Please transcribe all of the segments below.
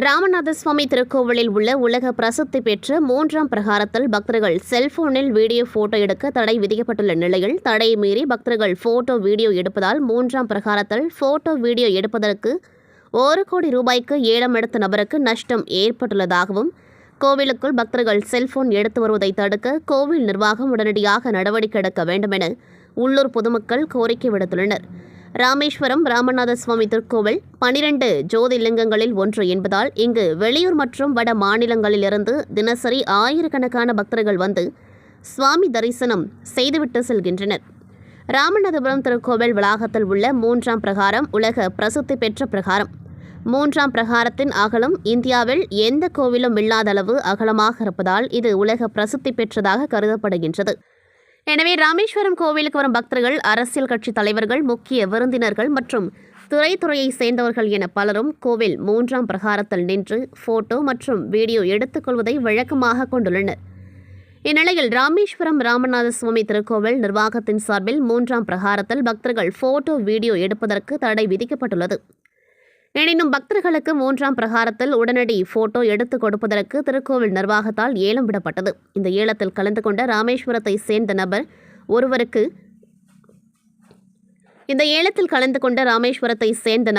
ராமநாத சுவாமி திருக்கோவிலில் உள்ள உலக பிரசித்தி பெற்ற 3ஆம் பிரகாரத்தில் பக்தர்கள் செல்போனில் வீடியோ போட்டோ எடுக்க தடை விதிக்கப்பட்டுள்ள நிலையில் தடையை மீறி பக்தர்கள் போட்டோ வீடியோ எடுப்பதால் 3ஆம் பிரகாரத்தில் போட்டோ வீடியோ எடுப்பதற்கு 1 கோடி ரூபாய்க்கு ஏலம் எடுத்த நபருக்கு நஷ்டம் ஏற்பட்டுள்ளதாகவும் கோவிலுக்குள் பக்தர்கள் செல்போன் எடுத்து வருவதை தடுக்க கோவில் நிர்வாகம் உடனடியாக நடவடிக்கை எடுக்க வேண்டும் என உள்ளூர் பொதுமக்கள் கோரிக்கை விடுத்துள்ளனர். ராமேஸ்வரம் ராமநாத சுவாமி திருக்கோவில் 12 ஜோதிர்லிங்கங்களில் ஒன்று என்பதால் இங்கு வெளியூர் மற்றும் வட மாநிலங்களிலிருந்து தினசரி ஆயிரக்கணக்கான பக்தர்கள் வந்து சுவாமி தரிசனம் செய்துவிட்டு செல்கின்றனர். ராமநாதபுரம் திருக்கோவில் வளாகத்தில் உள்ள 3ஆம் பிரகாரம் உலக பிரசித்தி பெற்ற பிரகாரம். 3ஆம் பிரகாரத்தின் அகலம் இந்தியாவில் எந்த கோவிலும் இல்லாத அளவு அகலமாக இருப்பதால் இது உலக பிரசித்தி பெற்றதாக கருதப்படுகின்றது. எனவே ராமேஸ்வரம் கோவிலுக்கு வரும் பக்தர்கள் அரசியல் கட்சி தலைவர்கள், முக்கிய விருந்தினர்கள் மற்றும் துறையை சேர்ந்தவர்கள் என பலரும் கோவில் 3ஆம் பிரகாரத்தில் நின்று போட்டோ மற்றும் வீடியோ எடுத்துக்கொள்வதை வழக்கமாக கொண்டுள்ளனர். இந்நிலையில் ராமேஸ்வரம் ராமநாத சுவாமி திருக்கோவில் நிர்வாகத்தின் சார்பில் 3ஆம் பிரகாரத்தில் பக்தர்கள் போட்டோ வீடியோ எடுப்பதற்கு தடை விதிக்கப்பட்டுள்ளது. எனினும் பக்தர்களுக்கு 3ஆம் பிரகாரத்தில் உடனடி போட்டோ எடுத்துக் கொடுப்பதற்கு திருக்கோவில் நிர்வாகத்தால் ஏலம் விடப்பட்டது. இந்த ஏலத்தில் கலந்து கொண்ட ராமேஸ்வரத்தை சேர்ந்த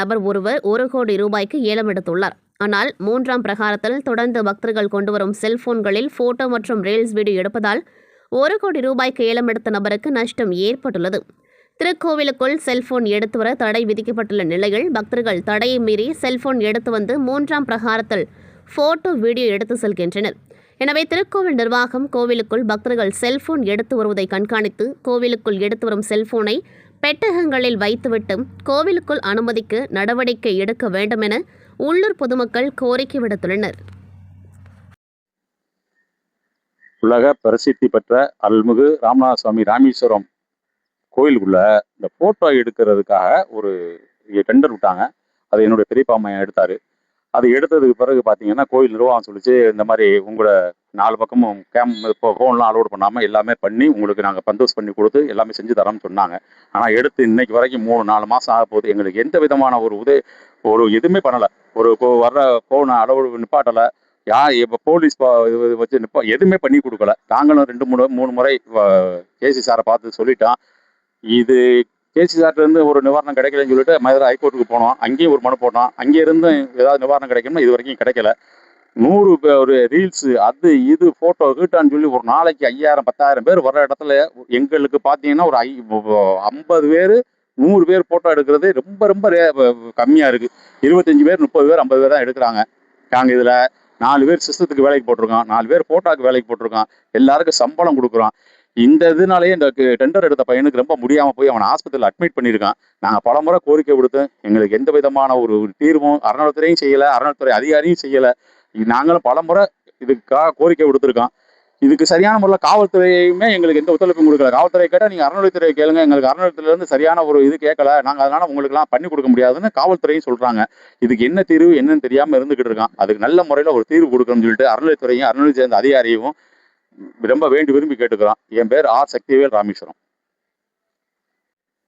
நபர் ஒருவர் 1 கோடி ரூபாய்க்கு ஏலம் எடுத்துள்ளார். ஆனால் 3ஆம் பிரகாரத்தில் தொடர்ந்து பக்தர்கள் கொண்டு வரும் செல்போன்களில் போட்டோ மற்றும் ரீல்ஸ் வீடியோ எடுப்பதால் 1 கோடி ரூபாய்க்கு ஏலம் எடுத்த நபருக்கு நஷ்டம் ஏற்பட்டுள்ளது. திருக்கோவிலுக்குள் செல்போன் எடுத்து வர தடை விதிக்கப்பட்டுள்ள நிலையில் பக்தர்கள் தடையை மீறி செல்போன் எடுத்து வந்து 3ஆம் பிரகாரத்தில் போட்டோ வீடியோ எடுத்து செல்கின்றனர். எனவே திருக்கோவில் நிர்வாகம் கோவிலுக்குள் பக்தர்கள் செல்போன் எடுத்து வருவதை கண்காணித்து கோவிலுக்குள் எடுத்து வரும் செல்போனை பெட்டகங்களில் வைத்துவிட்டு கோவிலுக்குள் அனுமதிக்க நடவடிக்கை எடுக்க வேண்டும் என உள்ளூர் பொதுமக்கள் கோரிக்கை விடுத்துள்ளனர். உலக பிரசித்தி பெற்ற அருள்மிகு ராமநாத சுவாமி ராமேஸ்வரம் கோயிலுக்குள்ள இந்த போட்டோ எடுக்கிறதுக்காக ஒரு டெண்டர் விட்டாங்க. அது என்னுடைய பெரியப்பா அம்மையா எடுத்தாரு. அது எடுத்ததுக்கு பிறகு பார்த்தீங்கன்னா கோயில் நிர்வாகம் சொல்லிச்சு, இந்த மாதிரி உங்களோட 4 பக்கமும் இப்போ ஃபோன்லாம் அலோட் பண்ணாமல் எல்லாமே பண்ணி உங்களுக்கு நாங்கள் பந்தோஸ் பண்ணி கொடுத்து எல்லாமே செஞ்சு தரோம்னு சொன்னாங்க. ஆனால் எடுத்து இன்னைக்கு வரைக்கும் 3-4 மாதம் ஆக போகுது. எங்களுக்கு எந்த விதமான ஒரு எதுவுமே பண்ணலை. வர்ற ஃபோனை அளவு நிப்பாட்டலை. இப்போ போலீஸ் வச்சு எதுவுமே பண்ணி கொடுக்கல. நாங்களும் 2-3 முறை கேசி சாரை பார்த்து சொல்லிட்டோம். இது கேசி சார்ட்டிலேருந்து ஒரு நிவாரணம் கிடைக்கலன்னு சொல்லிட்டு மதுரை ஹைகோர்ட்டுக்கு போனோம். அங்கேயும் ஒரு மனு போட்டோம். அங்கேயே இருந்து ஏதாவது நிவாரணம் கிடைக்கும்னா இது வரைக்கும் கிடைக்கல. 100 ஒரு ரீல்ஸு அது இது ஃபோட்டோ கீட்டான்னு சொல்லி ஒரு நாளைக்கு 5000-10,000 பேர் வர்ற இடத்துல எங்களுக்கு பார்த்தீங்கன்னா ஒரு 50 பேர் 100 பேர் ஃபோட்டோ எடுக்கிறது ரொம்ப ரொம்ப கம்மியாக இருக்குது. 25 பேர் 30 பேர் 50 பேர் தான் எடுக்கிறாங்க. நாங்கள் இதில் 4 பேர் சிஸ்டத்துக்கு வேலைக்கு போட்டிருக்கோம், 4 பேர் ஃபோட்டோவுக்கு வேலைக்கு போட்டிருக்கோம், எல்லாருக்கும் சம்பளம் கொடுக்குறோம். இந்த இதனாலேயே இந்த டெண்டர் எடுத்த பையனுக்கு ரொம்ப முடியாமல் போய் அவனை ஆஸ்பத்திரியில் அட்மிட் பண்ணியிருக்கான். நாங்கள் பலமுறை கோரிக்கை கொடுத்து எங்களுக்கு எந்த விதமான ஒரு தீர்வும் அறநிலைத்துறையும் செய்யலை, அறநிலைத்துறை அதிகாரியும் செய்யலை. நாங்களும் பலமுறை இதுக்காக கோரிக்கை கொடுத்துருக்கோம். இதுக்கு சரியான முறையில் காவல்துறையுமே எங்களுக்கு எந்த ஒத்துழைப்பும் கொடுக்கல. காவல்துறை கேட்டால் நீங்கள் அறநிலைத்துறை கேளுங்க, எங்களுக்கு அறநிலையத்துலேருந்து சரியான ஒரு இது கேட்கல, நாங்கள் அதனால் உங்களுக்குலாம் பண்ணி கொடுக்க முடியாதுன்னு காவல்துறையும் சொல்கிறாங்க. இதுக்கு என்ன தீர்வு என்னன்னு தெரியாமல் இருந்துக்கிட்டு இருக்கான். அதுக்கு நல்ல முறையில் ஒரு தீர்வு கொடுக்கணும்னு சொல்லிட்டு அறநிலைத்துறையும் அறநிலையத்தை சேர்ந்த அதிகாரியும் ரொம்ப விரும்பி கேட்டுக்கிறோம். என் பேர் ஆர் சக்திவேல் ராமேஸ்வரம்.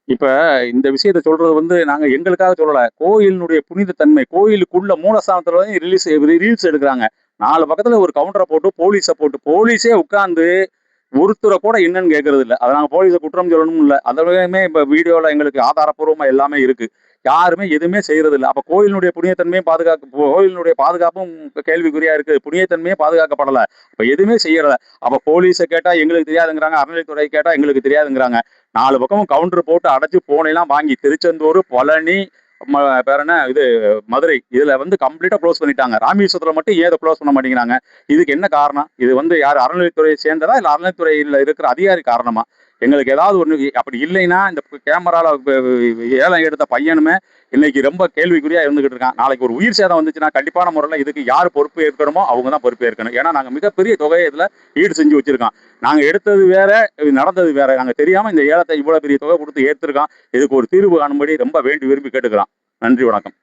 இப்ப இந்த விஷயத்த சொல்றது நாங்க எங்களுக்காக சொல்லல. கோயிலினுடைய புனித தன்மை, கோயிலுக்குள்ள மூலஸ்தானத்துல ரீல்ஸ் எடுக்கிறாங்க. 4 பக்கத்துல ஒரு கவுண்டரை போட்டு போலீஸே உட்கார்ந்து ஒருத்தரை கூட என்னன்னு கேட்கறது இல்லை. அதை நாங்கள் போலீஸை குற்றம் சொல்லணும் இல்லை. அதோடமே இப்போ வீடியோவில் எங்களுக்கு ஆதாரப்பூர்வமாக எல்லாமே இருக்கு. யாருமே எதுவுமே செய்யறது இல்லை. அப்போ கோயிலினுடைய கோயிலினுடைய பாதுகாப்பும் கேள்விக்குறியா இருக்கு. புனிதத்தன்மையே பாதுகாக்கப்படலை. இப்போ எதுவுமே செய்யறத. அப்போ போலீஸை கேட்டா எங்களுக்கு தெரியாதுங்கிறாங்க, அறநிலைத்துறை கேட்டா எங்களுக்கு தெரியாதுங்கிறாங்க. 4 பக்கமும் கவுண்டர் போட்டு அடைச்சு போனெல்லாம் வாங்கி திருச்செந்தூர், பழனி, பேர் என்ன இது மதுரை, இதுல கம்ப்ளீட்டா க்ளோஸ் பண்ணிட்டாங்க. ராமேஸ்வரத்துல மட்டும் ஏன் க்ளோஸ் பண்ண மாட்டேங்கிறாங்க? இதுக்கு என்ன காரணம்? இது யார் அறநிலைத்துறையை சேர்ந்ததா இல்லை அறநிலைத்துறையில் இருக்கிற அதிகாரி காரணமா? எங்களுக்கு ஏதாவது ஒன்று அப்படி இல்லைன்னா இந்த கேமரால ஏலம் எடுத்த பையனுமே இன்னைக்கு ரொம்ப கேள்விக்குறியா இருந்துகிட்டு இருக்கான். நாளைக்கு ஒரு உயிர் சேதம் வந்துச்சுன்னா கண்டிப்பான முறையில் இதுக்கு யார் பொறுப்பு ஏற்கணுமோ அவங்க தான் பொறுப்பு ஏற்கணும். ஏன்னா நாங்கள் மிகப்பெரிய தொகையை இதுல ஈடு செஞ்சு வச்சிருக்கோம். நாங்கள் எடுத்தது வேற, நடந்தது வேற. நாங்கள் தெரியாம இந்த ஏலத்தை இவ்வளவு பெரிய தொகை கொடுத்து ஏற்றிருக்கோம். இதுக்கு ஒரு தீர்வு காணும்படி ரொம்ப விரும்பி கேட்டுக்கிறோம். நன்றி, வணக்கம்.